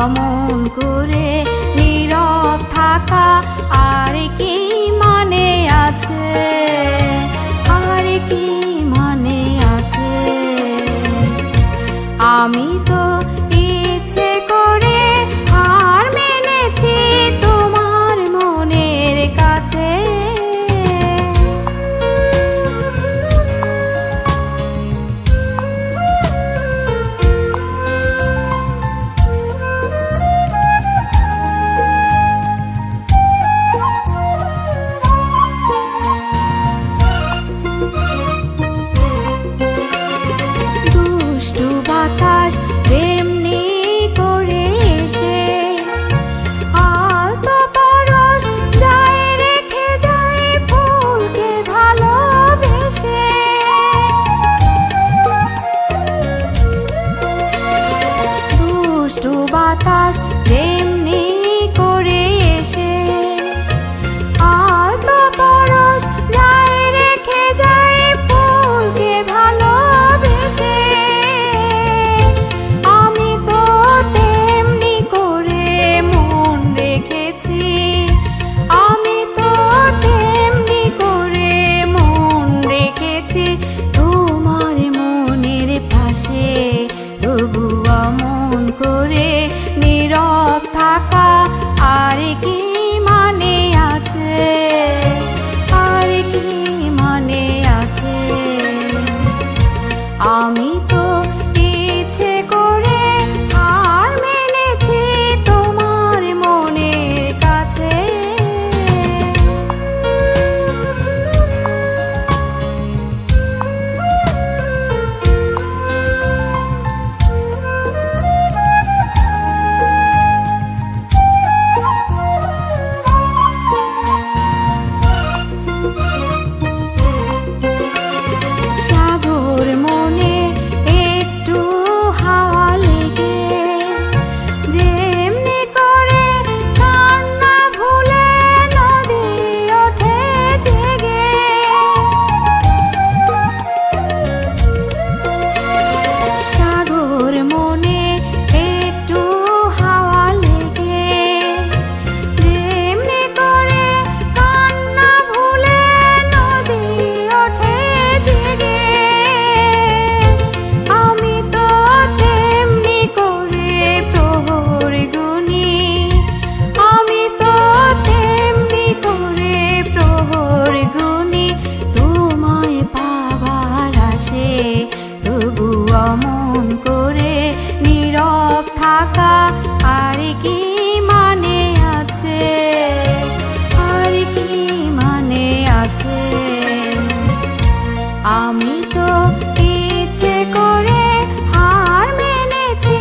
অমন করে নীরব থাকা আর কি মানে আছে, আর কি মানে আছে? আমি তো ইচ্ছে করে হার মেনেছি তোমার মনের কাছে। দুষ্টু বাতাস তেমনি করে এসে আলতো পরশ যায় রেখে যায় ফুলকে ভালোবেসে। দুষ্টু বাতাস তেমনি করে এসে আলতো পরশ যায় রেখে যায় ফুলকে ভালোবেসে। আমি তো তেমনি করে মন রেখেছি, আমি তো তেমনি করে মন রেখেছি তোমার মনের পাশে। তবু অমন করে নীরব থাকা আর কি মানে আছে, আর কি মানে আছে? আমি তো ইচ্ছে করে হার মেনেছি তোমার মনের কাছে। সাগর মনে একটু হাওয়া লেগে যেমনি করে কান্না ভুলে নদী ওঠে জেগে। সাগর মনে একটু হাওয়া লেগে যেমনি করে কান্না ভুলে নদী ওঠে জেগে। আমি তো তেমনি করে প্রহর গুনি, আমি তো তেমনি করে প্রহর গুনি তোমায় পাবার আসে। তবু অমন করে নীরব থাকা আর কি মানে আছে, আর কি মানে আছে? আমি তো ইচ্ছে করে হার মেনেছি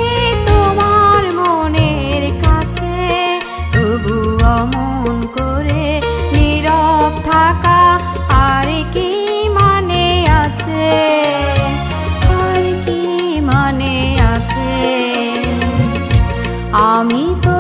তোমার মনের কাছে। তবু অমন করে নীরব থাকা আর কি মানে আছে, আর কি মানে আছে? আমি তো